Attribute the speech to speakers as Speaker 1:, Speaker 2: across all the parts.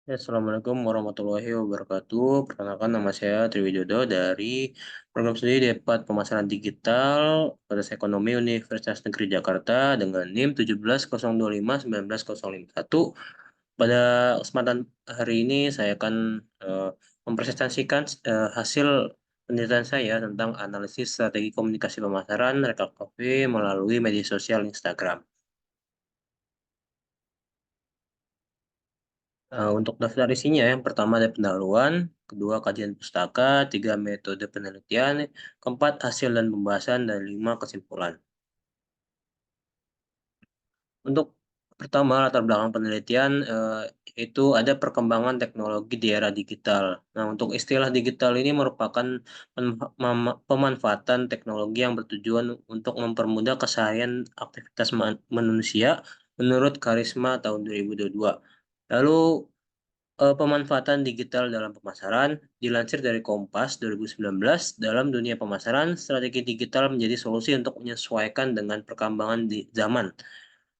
Speaker 1: Ya, Assalamualaikum warahmatullahi wabarakatuh. Perkenalkan nama saya Triwidodo dari program studi Depat Pemasaran Digital Fakultas Ekonomi Universitas Negeri Jakarta dengan NIM 1702591101. Pada kesempatan hari ini saya akan mempresentasikan hasil penelitian saya tentang analisis strategi komunikasi pemasaran Rekap Cafe melalui media sosial Instagram. Untuk daftar isinya, yang pertama ada pendahuluan, kedua kajian pustaka, tiga metode penelitian, keempat hasil dan pembahasan, dan lima kesimpulan. Untuk pertama latar belakang penelitian itu ada perkembangan teknologi di era digital. Nah, untuk istilah digital ini merupakan pemanfaatan teknologi yang bertujuan untuk mempermudah keseharian aktivitas manusia menurut Karisma tahun 2022. Lalu pemanfaatan digital dalam pemasaran dilansir dari Kompas 2019, dalam dunia pemasaran, strategi digital menjadi solusi untuk menyesuaikan dengan perkembangan di zaman.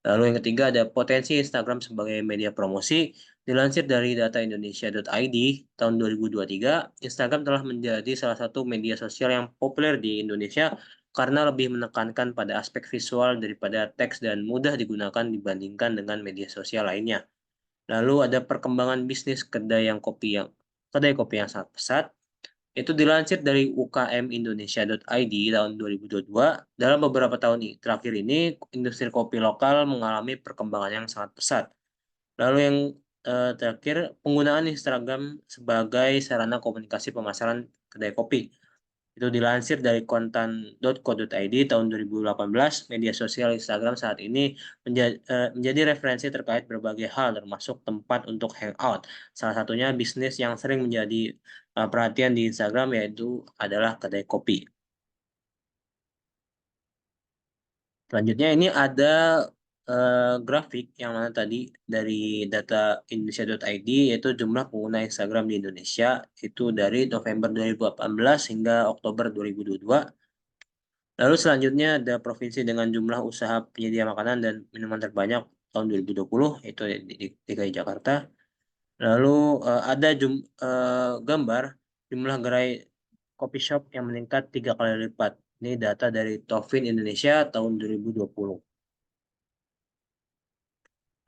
Speaker 1: Lalu yang ketiga ada potensi Instagram sebagai media promosi. Dilansir dari data Indonesia.id tahun 2023, Instagram telah menjadi salah satu media sosial yang populer di Indonesia karena lebih menekankan pada aspek visual daripada teks dan mudah digunakan dibandingkan dengan media sosial lainnya. Lalu ada perkembangan bisnis kedai kopi yang sangat pesat. Itu dilansir dari ukmindonesia.id tahun 2022. Dalam beberapa tahun terakhir ini, industri kopi lokal mengalami perkembangan yang sangat pesat. Lalu yang terakhir, penggunaan Instagram sebagai sarana komunikasi pemasaran kedai kopi. Itu dilansir dari kontan.co.id tahun 2018, media sosial Instagram saat ini menjadi referensi terkait berbagai hal, termasuk tempat untuk hangout. Salah satunya bisnis yang sering menjadi perhatian di Instagram yaitu adalah kedai kopi. Selanjutnya ini ada grafik yang mana tadi dari data Indonesia.id yaitu jumlah pengguna Instagram di Indonesia itu dari November 2018 hingga Oktober 2022. Lalu selanjutnya ada provinsi dengan jumlah usaha penyedia makanan dan minuman terbanyak tahun 2020, itu di DKI Jakarta. Lalu ada gambar jumlah gerai coffee shop yang meningkat 3 kali lipat. Ini data dari Tofin Indonesia tahun 2020.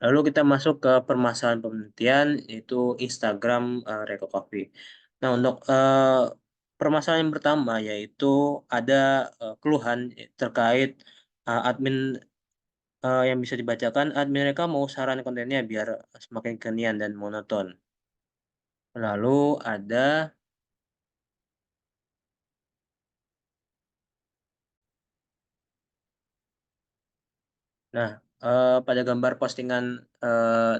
Speaker 1: Lalu kita masuk ke permasalahan penelitian, yaitu Instagram Reko Coffee. Nah, untuk permasalahan yang pertama yaitu ada keluhan terkait admin yang bisa dibacakan, mereka mau saran kontennya biar semakin kekinian dan monoton. Lalu ada, nah, pada gambar postingan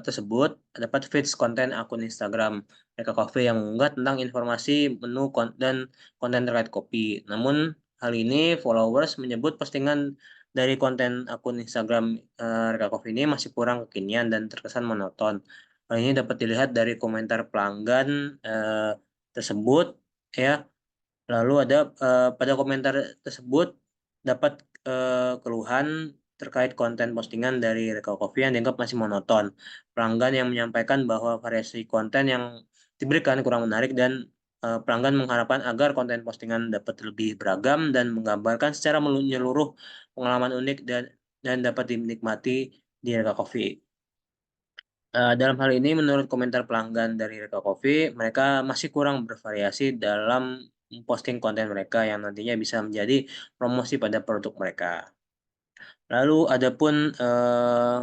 Speaker 1: tersebut dapat feeds konten akun Instagram mereka Coffee yang mengunggah tentang informasi menu dan konten terkait kopi. Namun hal ini followers menyebut postingan dari konten akun Instagram mereka Coffee ini masih kurang kekinian dan terkesan monoton. Hal ini dapat dilihat dari komentar pelanggan tersebut, ya. Lalu ada pada komentar tersebut dapat keluhan terkait konten postingan dari Reka Coffee yang dianggap masih monoton. Pelanggan yang menyampaikan bahwa variasi konten yang diberikan kurang menarik dan pelanggan mengharapkan agar konten postingan dapat lebih beragam dan menggambarkan secara menyeluruh pengalaman unik dan dapat dinikmati di Reka Coffee. Dalam hal ini, menurut komentar pelanggan dari Reka Coffee, mereka masih kurang bervariasi dalam posting konten mereka yang nantinya bisa menjadi promosi pada produk mereka. Lalu adapun eh,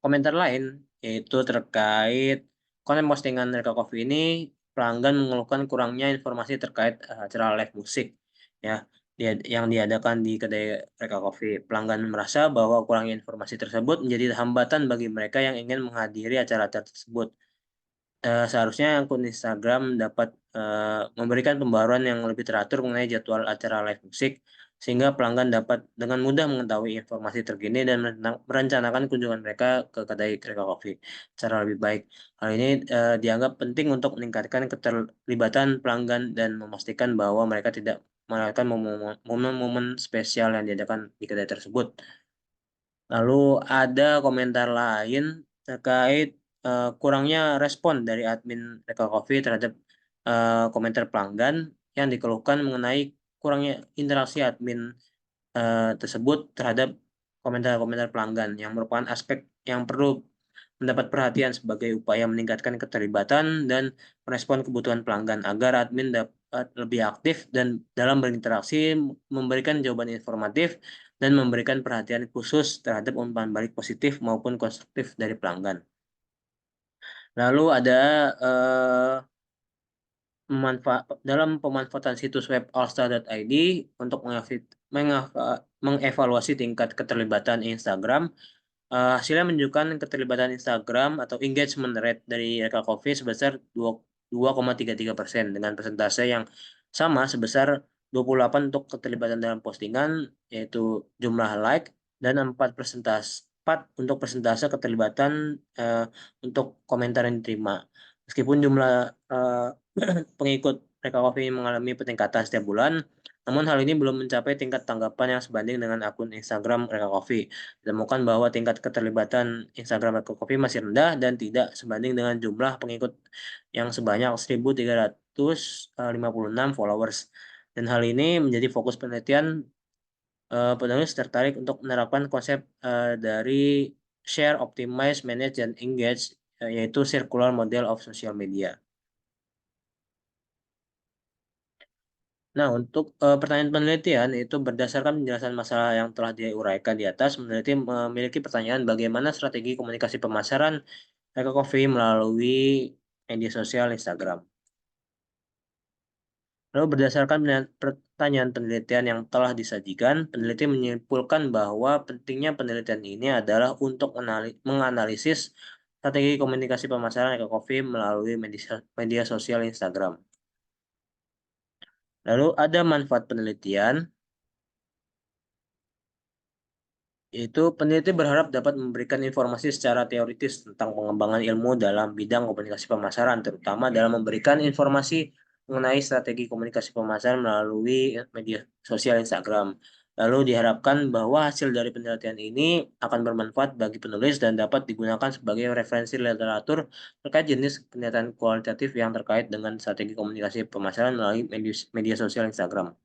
Speaker 1: komentar lain yaitu terkait konten postingan Reka Coffee ini, pelanggan mengeluhkan kurangnya informasi terkait acara live musik, ya, yang diadakan di kedai Reka Coffee. Pelanggan merasa bahwa kurangnya informasi tersebut menjadi hambatan bagi mereka yang ingin menghadiri acara-acara tersebut. Seharusnya akun Instagram dapat memberikan pembaruan yang lebih teratur mengenai jadwal acara live musik, sehingga pelanggan dapat dengan mudah mengetahui informasi terkini dan merencanakan kunjungan mereka ke kedai Reka Coffee secara lebih baik. Hal ini dianggap penting untuk meningkatkan keterlibatan pelanggan dan memastikan bahwa mereka tidak melewatkan momen-momen spesial yang diadakan di kedai tersebut. Lalu ada komentar lain terkait kurangnya respon dari admin Reka Coffee terhadap komentar pelanggan yang dikeluhkan mengenai kurangnya interaksi admin tersebut terhadap komentar-komentar pelanggan yang merupakan aspek yang perlu mendapat perhatian sebagai upaya meningkatkan keterlibatan dan merespon kebutuhan pelanggan agar admin dapat lebih aktif dan dalam berinteraksi, memberikan jawaban informatif, dan memberikan perhatian khusus terhadap umpan balik positif maupun konstruktif dari pelanggan. Lalu ada dalam pemanfaatan situs web allstar.id untuk mengevaluasi tingkat keterlibatan Instagram. Hasilnya menunjukkan keterlibatan Instagram atau engagement rate dari Reka Coffee sebesar 2,33% dengan persentase yang sama sebesar 28 untuk keterlibatan dalam postingan, yaitu jumlah like, dan 4 untuk persentase keterlibatan untuk komentar yang diterima. Meskipun jumlah pengikut Reka Coffee mengalami peningkatan setiap bulan, namun hal ini belum mencapai tingkat tanggapan yang sebanding dengan akun Instagram Reka Coffee. Ditemukan bahwa tingkat keterlibatan Instagram Reka Coffee masih rendah dan tidak sebanding dengan jumlah pengikut yang sebanyak 1.356 followers. Dan hal ini menjadi fokus penelitian. Penulis tertarik untuk menerapkan konsep dari share, optimize, manage, dan engage, yaitu circular model of social media. Nah, untuk pertanyaan penelitian itu berdasarkan penjelasan masalah yang telah diuraikan di atas, peneliti memiliki pertanyaan bagaimana strategi komunikasi pemasaran Reka Coffee melalui media sosial Instagram. Lalu berdasarkan pertanyaan penelitian yang telah disajikan, peneliti menyimpulkan bahwa pentingnya penelitian ini adalah untuk menganalisis strategi komunikasi pemasaran Reka Coffee melalui media sosial Instagram. Lalu ada manfaat penelitian, yaitu peneliti berharap dapat memberikan informasi secara teoritis tentang pengembangan ilmu dalam bidang komunikasi pemasaran, terutama dalam memberikan informasi mengenai strategi komunikasi pemasaran melalui media sosial Instagram. Lalu diharapkan bahwa hasil dari penelitian ini akan bermanfaat bagi penulis dan dapat digunakan sebagai referensi literatur terkait jenis penelitian kualitatif yang terkait dengan strategi komunikasi pemasaran melalui media sosial Instagram.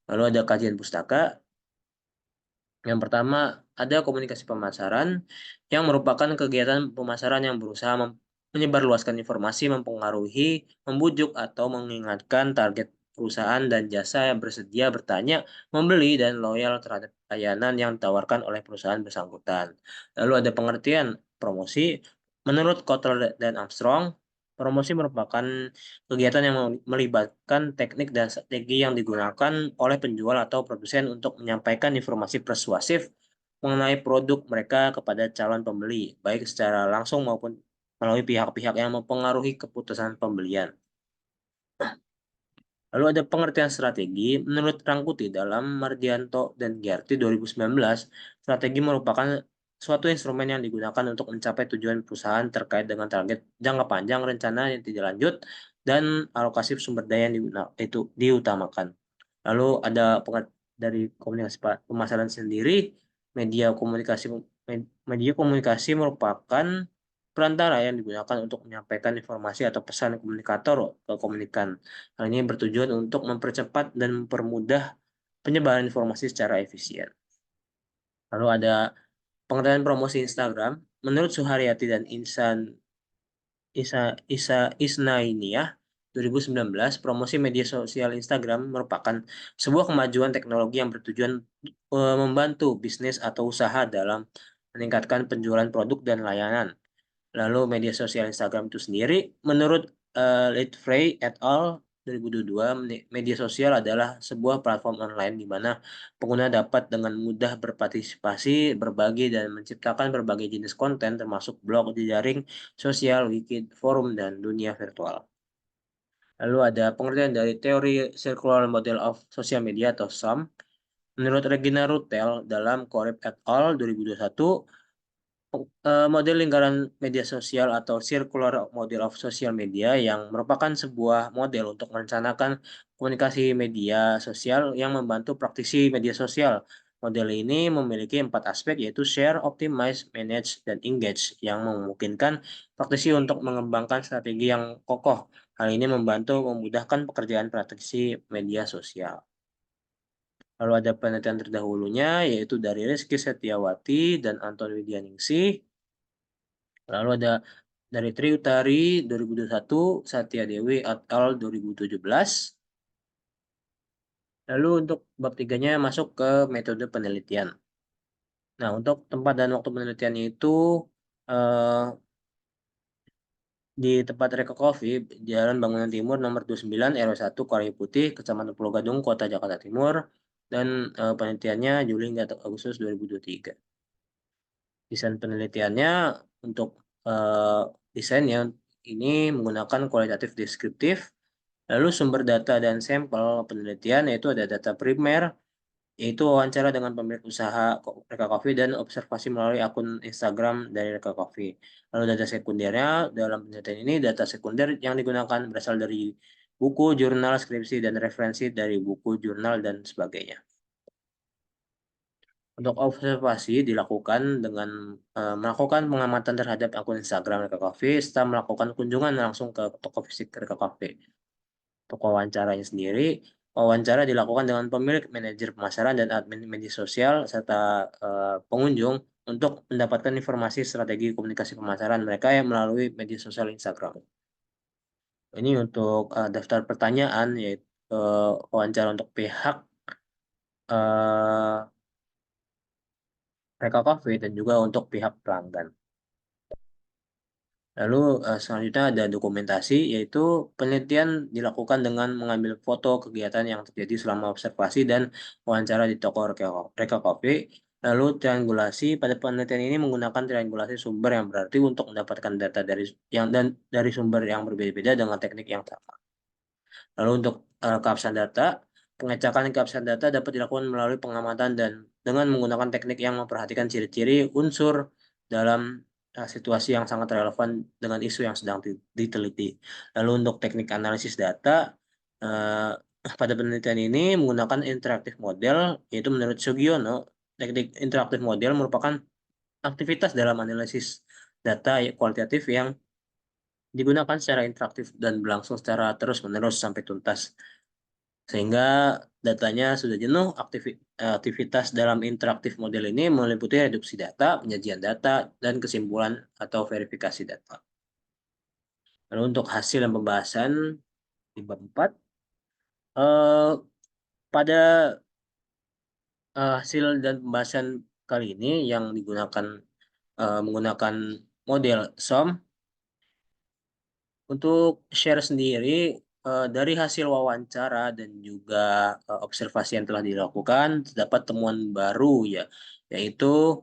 Speaker 1: Lalu ada kajian pustaka. Yang pertama, ada komunikasi pemasaran yang merupakan kegiatan pemasaran yang berusaha menyebarluaskan informasi, mempengaruhi, membujuk, atau mengingatkan target perusahaan dan jasa yang bersedia bertanya, membeli, dan loyal terhadap layanan yang ditawarkan oleh perusahaan bersangkutan. Lalu ada pengertian promosi. Menurut Kotler dan Armstrong, promosi merupakan kegiatan yang melibatkan teknik dan strategi yang digunakan oleh penjual atau produsen untuk menyampaikan informasi persuasif mengenai produk mereka kepada calon pembeli, baik secara langsung maupun melalui pihak-pihak yang mempengaruhi keputusan pembelian. Lalu ada pengertian strategi. Menurut Rangkuti dalam Mardianto dan Gyarti 2019, strategi merupakan suatu instrumen yang digunakan untuk mencapai tujuan perusahaan terkait dengan target jangka panjang, rencana yang tidak lanjut, dan alokasi sumber daya yang itu diutamakan. Lalu ada dari komunikasi pemasaran sendiri, media komunikasi merupakan perantara yang digunakan untuk menyampaikan informasi atau pesan komunikator ke komunikan. Hal ini bertujuan untuk mempercepat dan mempermudah penyebaran informasi secara efisien. Lalu ada pengertian promosi Instagram. Menurut Suharyati dan Isnainiyah 2019, promosi media sosial Instagram merupakan sebuah kemajuan teknologi yang bertujuan membantu bisnis atau usaha dalam meningkatkan penjualan produk dan layanan. Lalu media sosial Instagram itu sendiri, menurut Litfrey et al. 2022, media sosial adalah sebuah platform online di mana pengguna dapat dengan mudah berpartisipasi, berbagi, dan menciptakan berbagai jenis konten termasuk blog, jejaring sosial, wiki, forum, dan dunia virtual. Lalu ada pengertian dari teori Circular Model of Social Media atau SOM. Menurut Regina Rutel dalam Korib et al. 2021, model lingkaran media sosial atau circular model of social media yang merupakan sebuah model untuk merencanakan komunikasi media sosial yang membantu praktisi media sosial Model ini memiliki 4 aspek yaitu share, optimize, manage, dan engage yang memungkinkan praktisi untuk mengembangkan strategi yang kokoh. Hal ini membantu memudahkan pekerjaan praktisi media sosial. Lalu ada penelitian terdahulunya yaitu dari Rizky Setiawati dan Anton Widyaningsih. Lalu ada dari Tri Utari 2021, Satya Dewi et al. 2017. Lalu untuk bab tiganya masuk ke metode penelitian. Nah, untuk tempat dan waktu penelitiannya itu eh, di tempat Reka Coffee, Jalan Bangunan Timur nomor 29 RW 1 Korea Putih, Kecamatan Pulau Gadung, Kota Jakarta Timur, dan penelitiannya Juli hingga Agustus 2023. Desain penelitiannya untuk eh, desainnya ini menggunakan kualitatif deskriptif, lalu sumber data dan sampel penelitian yaitu ada data primer, yaitu wawancara dengan pemilik usaha Reka Coffee dan observasi melalui akun Instagram dari Reka Coffee. Lalu data sekundernya dalam penelitian ini data sekunder yang digunakan berasal dari buku, jurnal, skripsi, dan referensi dari buku, jurnal, dan sebagainya. Untuk observasi dilakukan dengan melakukan pengamatan terhadap akun Instagram Reka Coffee setelah melakukan kunjungan langsung ke toko fisik Reka Coffee. Untuk wawancaranya sendiri, wawancara dilakukan dengan pemilik, manajer pemasaran, dan admin media sosial, serta pengunjung untuk mendapatkan informasi strategi komunikasi pemasaran mereka yang melalui media sosial Instagram. Ini untuk daftar pertanyaan, yaitu wawancara untuk pihak uh, Reka Coffee dan juga untuk pihak pelanggan. Lalu selanjutnya ada dokumentasi, yaitu penelitian dilakukan dengan mengambil foto kegiatan yang terjadi selama observasi dan wawancara di toko Reka Coffee. Lalu triangulasi, pada penelitian ini menggunakan triangulasi sumber yang berarti untuk mendapatkan data dari sumber yang berbeda-beda dengan teknik yang sama. Lalu untuk keabsahan data, pengecekan keabsahan data dapat dilakukan melalui pengamatan dan dengan menggunakan teknik yang memperhatikan ciri-ciri unsur dalam situasi yang sangat relevan dengan isu yang sedang diteliti. Lalu untuk teknik analisis data, eh, pada penelitian ini menggunakan interaktif model, yaitu menurut Sugiono, teknik interaktif model merupakan aktivitas dalam analisis data kualitatif yang digunakan secara interaktif dan berlangsung secara terus-menerus sampai tuntas. Sehingga datanya sudah jenuh, aktivitas dalam interaktif model ini meliputi reduksi data, penyajian data, dan kesimpulan atau verifikasi data. Lalu untuk hasil dan pembahasan di bab 4, eh, pada hasil dan pembahasan kali ini yang menggunakan model SOM. Untuk share sendiri dari hasil wawancara dan juga observasi yang telah dilakukan, terdapat temuan baru ya, yaitu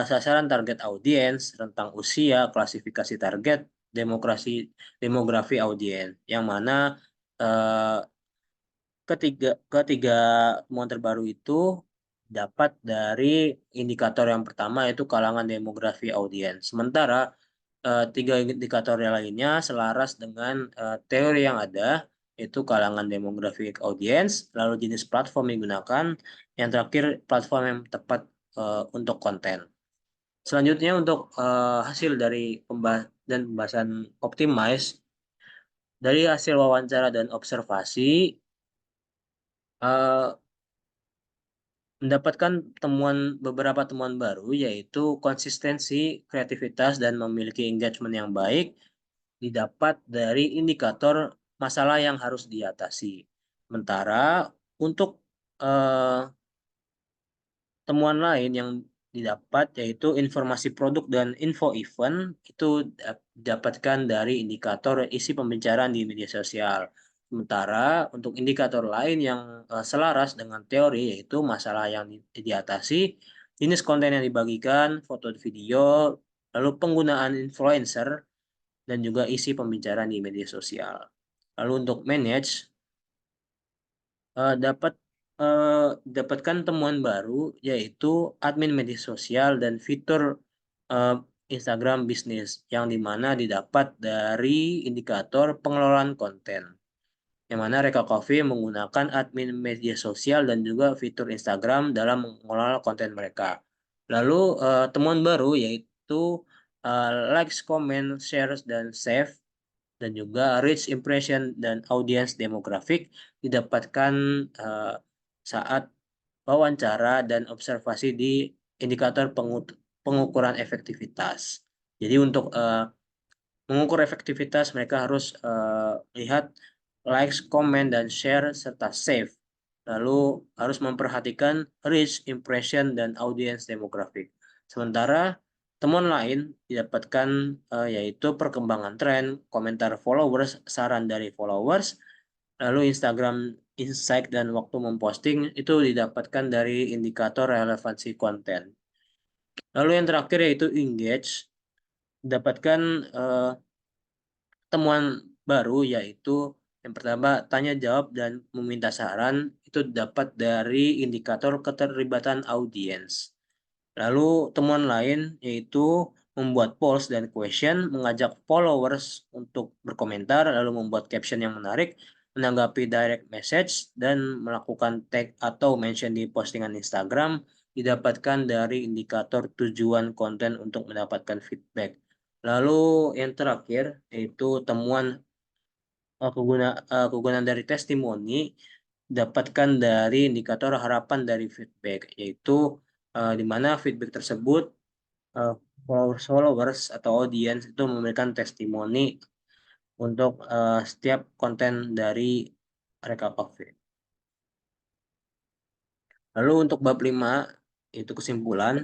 Speaker 1: sasaran target audiens, rentang usia, klasifikasi target, demografi audiens, yang mana eh, ketiga temuan terbaru itu dapat dari indikator yang pertama yaitu kalangan demografi audiens. Sementara tiga indikator yang lainnya selaras dengan teori yang ada, yaitu kalangan demografik audiens, lalu jenis platform yang digunakan, yang terakhir platform yang tepat untuk konten. Selanjutnya untuk hasil dari pembahasan optimize, dari hasil wawancara dan observasi, eh, mendapatkan beberapa temuan baru, yaitu konsistensi, kreativitas, dan memiliki engagement yang baik didapat dari indikator masalah yang harus diatasi. Sementara untuk eh, temuan lain yang didapat yaitu informasi produk dan info event itu didapatkan dari indikator isi pembicaraan di media sosial. Sementara untuk indikator lain yang selaras dengan teori yaitu masalah yang diatasi, jenis konten yang dibagikan, foto video, lalu penggunaan influencer, dan juga isi pembicaraan di media sosial. Lalu untuk manage, dapat dapatkan temuan baru yaitu admin media sosial dan fitur eh, Instagram bisnis yang dimana didapat dari indikator pengelolaan konten. yang mana Reka Coffee menggunakan admin media sosial dan juga fitur Instagram dalam mengelola konten mereka. Lalu temuan baru yaitu likes, comment, shares, dan save, dan juga reach impression dan audience demographic didapatkan saat wawancara dan observasi di indikator pengukuran efektivitas. Jadi untuk mengukur efektivitas mereka harus lihat likes, comment, dan share serta save. Lalu harus memperhatikan reach, impression, dan audience demographic. Sementara temuan lain didapatkan yaitu perkembangan tren, komentar followers, saran dari followers, lalu Instagram Insight dan waktu memposting itu didapatkan dari indikator relevansi konten. Lalu yang terakhir yaitu engage, dapatkan temuan baru yaitu yang pertama tanya jawab dan meminta saran itu dapat dari indikator keterlibatan audiens. Lalu temuan lain yaitu membuat polls dan question, mengajak followers untuk berkomentar, lalu membuat caption yang menarik, menanggapi direct message, dan melakukan tag atau mention di postingan Instagram didapatkan dari indikator tujuan konten untuk mendapatkan feedback. Lalu yang terakhir yaitu temuan kegunaan dari testimoni dapatkan dari indikator harapan dari feedback, yaitu di mana feedback tersebut uh, followers atau audiens itu memberikan testimoni untuk setiap konten dari Reka Coffee. Lalu untuk bab 5 itu kesimpulan.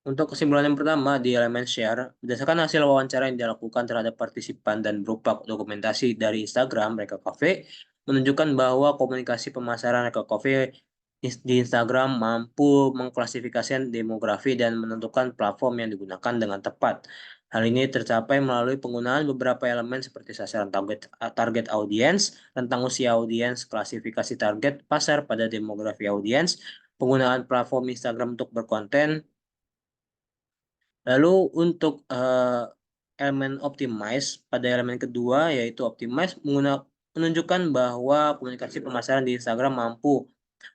Speaker 1: Untuk kesimpulan yang pertama di elemen share, berdasarkan hasil wawancara yang dilakukan terhadap partisipan dan berupa dokumentasi dari Instagram Reka Cafe, menunjukkan bahwa komunikasi pemasaran Reka Cafe di Instagram mampu mengklasifikasikan demografi dan menentukan platform yang digunakan dengan tepat. Hal ini tercapai melalui penggunaan beberapa elemen seperti sasaran target audience, rentang usia audiens, klasifikasi target pasar pada demografi audiens, penggunaan platform Instagram untuk berkonten. Lalu untuk elemen optimize, pada elemen kedua yaitu optimize menunjukkan bahwa komunikasi pemasaran di Instagram mampu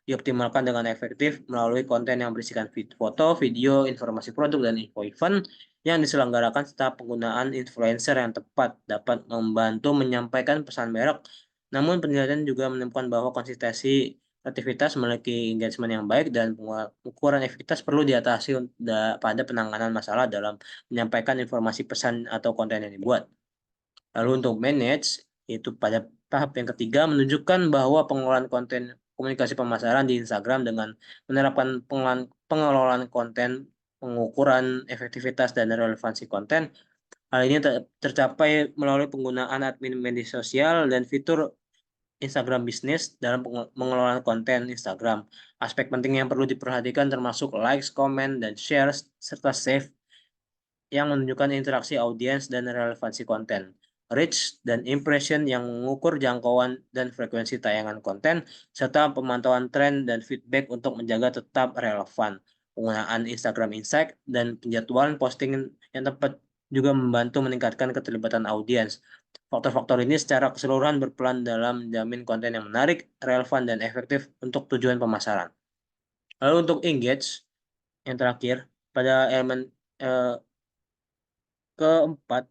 Speaker 1: dioptimalkan dengan efektif melalui konten yang berisikan foto, video, informasi produk, dan info event yang diselenggarakan serta penggunaan influencer yang tepat dapat membantu menyampaikan pesan merek. Namun penelitian juga menemukan bahwa konsistensi aktivitas memiliki engagement yang baik dan ukuran efektivitas perlu diatasi pada penanganan masalah dalam menyampaikan informasi pesan atau konten yang dibuat. Lalu untuk manage, itu pada tahap yang ketiga menunjukkan bahwa pengelolaan konten komunikasi pemasaran di Instagram dengan menerapkan pengelolaan konten, pengukuran efektivitas dan relevansi konten. Hal ini tercapai melalui penggunaan admin media sosial dan fitur Instagram Business dalam pengelolaan konten Instagram. Aspek penting yang perlu diperhatikan termasuk likes, comment, dan share, serta save yang menunjukkan interaksi audiens dan relevansi konten. Reach dan impression yang mengukur jangkauan dan frekuensi tayangan konten, serta pemantauan tren dan feedback untuk menjaga tetap relevan. Penggunaan Instagram Insight dan penjadwalan posting yang tepat juga membantu meningkatkan keterlibatan audiens. Faktor-faktor ini secara keseluruhan berperan dalam menjamin konten yang menarik, relevan, dan efektif untuk tujuan pemasaran. Lalu untuk engage, yang terakhir, pada elemen keempat,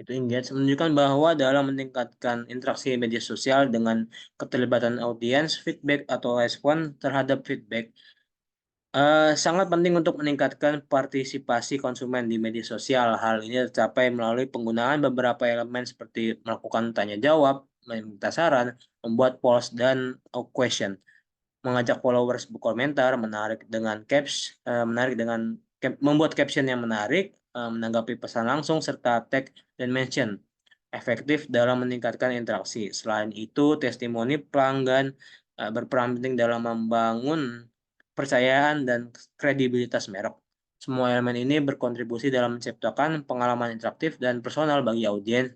Speaker 1: itu engage menunjukkan bahwa dalam meningkatkan interaksi media sosial dengan keterlibatan audiens, feedback atau respon terhadap feedback sangat penting untuk meningkatkan partisipasi konsumen di media sosial. Hal ini tercapai melalui penggunaan beberapa elemen seperti melakukan tanya jawab, meminta saran, membuat polls dan question, mengajak followers berkomentar, menarik dengan membuat caption yang menarik, menanggapi pesan langsung serta tag dan mention efektif dalam meningkatkan interaksi. Selain itu, testimoni pelanggan berperan penting dalam membangun kepercayaan dan kredibilitas merek. Semua elemen ini berkontribusi dalam menciptakan pengalaman interaktif dan personal bagi audiens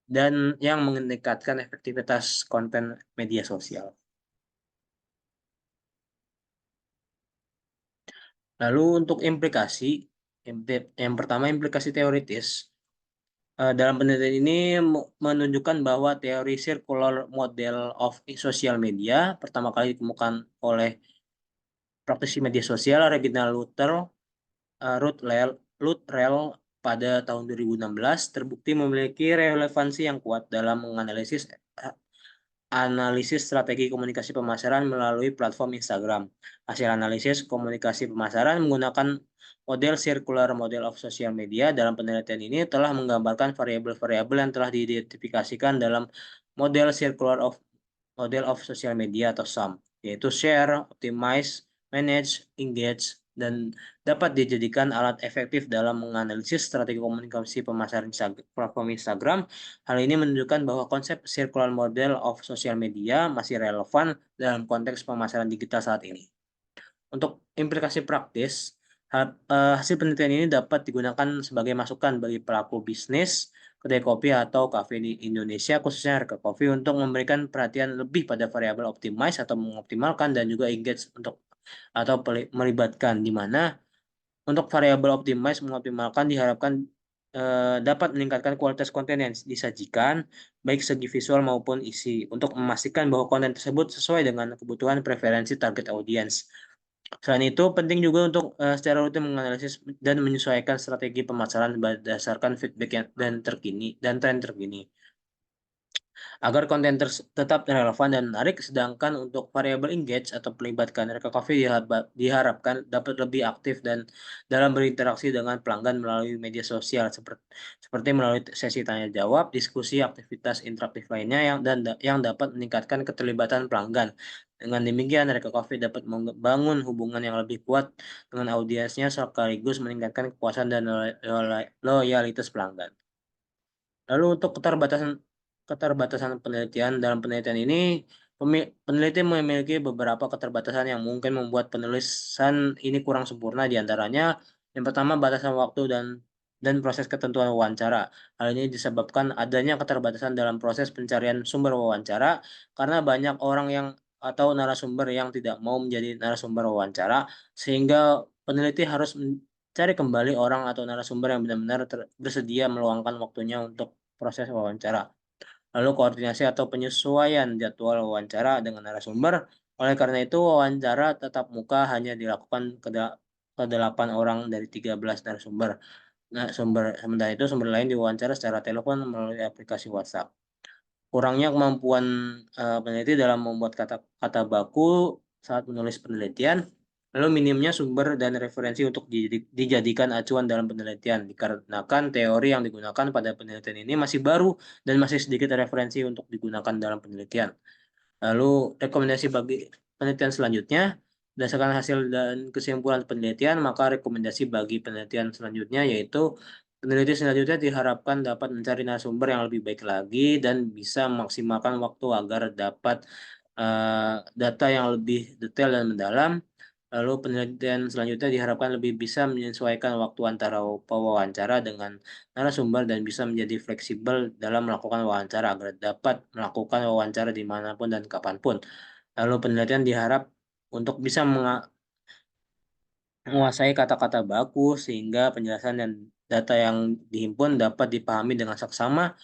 Speaker 1: dan yang meningkatkan efektivitas konten media sosial. Lalu untuk implikasi Yang pertama, implikasi teoritis. Dalam penelitian ini menunjukkan bahwa teori circular model of social media pertama kali ditemukan oleh praktisi media sosial Reginald Luttrell pada tahun 2016 terbukti memiliki relevansi yang kuat dalam menganalisis analisis strategi komunikasi pemasaran melalui platform Instagram. Hasil analisis komunikasi pemasaran menggunakan model circular model of social media dalam penelitian ini telah menggambarkan variabel-variabel yang telah diidentifikasikan dalam model of social media atau SOM, yaitu share, optimize, manage, engage, dan dapat dijadikan alat efektif dalam menganalisis strategi komunikasi pemasaran platform Instagram. Hal ini menunjukkan bahwa konsep circular model of social media masih relevan dalam konteks pemasaran digital saat ini. Untuk implikasi praktis, hasil penelitian ini dapat digunakan sebagai masukan bagi pelaku bisnis, kedai kopi atau kafe di Indonesia, khususnya harga kopi, untuk memberikan perhatian lebih pada variabel optimize atau mengoptimalkan dan juga engage atau melibatkan, di mana untuk variabel optimize mengoptimalkan diharapkan dapat meningkatkan kualitas konten yang disajikan, baik segi visual maupun isi, untuk memastikan bahwa konten tersebut sesuai dengan kebutuhan preferensi target audiens. Selain itu, penting juga untuk secara rutin menganalisis dan menyesuaikan strategi pemasaran berdasarkan feedback dan tren terkini agar konten tetap relevan dan menarik. Sedangkan untuk variabel engage atau melibatkan mereka coffee diharapkan dapat lebih aktif dan dalam berinteraksi dengan pelanggan melalui media sosial seperti melalui sesi tanya jawab, diskusi, aktivitas interaktif lainnya yang dapat meningkatkan keterlibatan pelanggan. Dengan demikian, mereka coffee dapat membangun hubungan yang lebih kuat dengan audiensnya sekaligus meningkatkan kepuasan dan loyalitas pelanggan. Lalu untuk keterbatasan penelitian, dalam penelitian ini peneliti memiliki beberapa keterbatasan yang mungkin membuat penulisan ini kurang sempurna. Di antaranya, yang pertama, batasan waktu dan proses ketentuan wawancara. Hal ini disebabkan adanya keterbatasan dalam proses pencarian sumber wawancara karena banyak orang atau narasumber yang tidak mau menjadi narasumber wawancara, sehingga peneliti harus cari kembali orang atau narasumber yang benar-benar bersedia meluangkan waktunya untuk proses wawancara. Lalu koordinasi atau penyesuaian jadwal wawancara dengan narasumber. Oleh karena itu, wawancara tatap muka hanya dilakukan ke 8 orang dari 13 narasumber. Sementara itu, sumber lain diwawancara secara telepon melalui aplikasi WhatsApp. Kurangnya kemampuan peneliti dalam membuat kata baku saat menulis penelitian, lalu minimnya sumber dan referensi untuk dijadikan acuan dalam penelitian, dikarenakan teori yang digunakan pada penelitian ini masih baru dan masih sedikit referensi untuk digunakan dalam penelitian. Lalu rekomendasi bagi penelitian selanjutnya, berdasarkan hasil dan kesimpulan penelitian, maka rekomendasi bagi penelitian selanjutnya yaitu peneliti selanjutnya diharapkan dapat mencari narasumber yang lebih baik lagi dan bisa memaksimalkan waktu agar dapat data yang lebih detail dan mendalam. Lalu penelitian selanjutnya diharapkan lebih bisa menyesuaikan waktu antara pewawancara dengan narasumber dan bisa menjadi fleksibel dalam melakukan wawancara agar dapat melakukan wawancara dimanapun dan kapanpun. Lalu penelitian diharap untuk bisa menguasai kata-kata baku sehingga penjelasan dan data yang dihimpun dapat dipahami dengan saksama.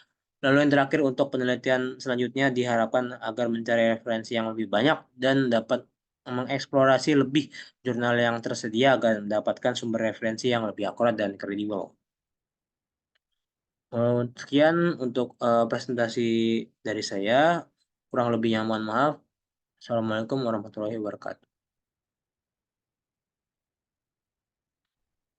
Speaker 1: Lalu yang terakhir, untuk penelitian selanjutnya diharapkan agar mencari referensi yang lebih banyak dan dapat mengeksplorasi lebih jurnal yang tersedia agar mendapatkan sumber referensi yang lebih akurat dan kredibel. Sekian untuk presentasi dari saya. Kurang lebihnya mohon maaf. Assalamualaikum warahmatullahi wabarakatuh.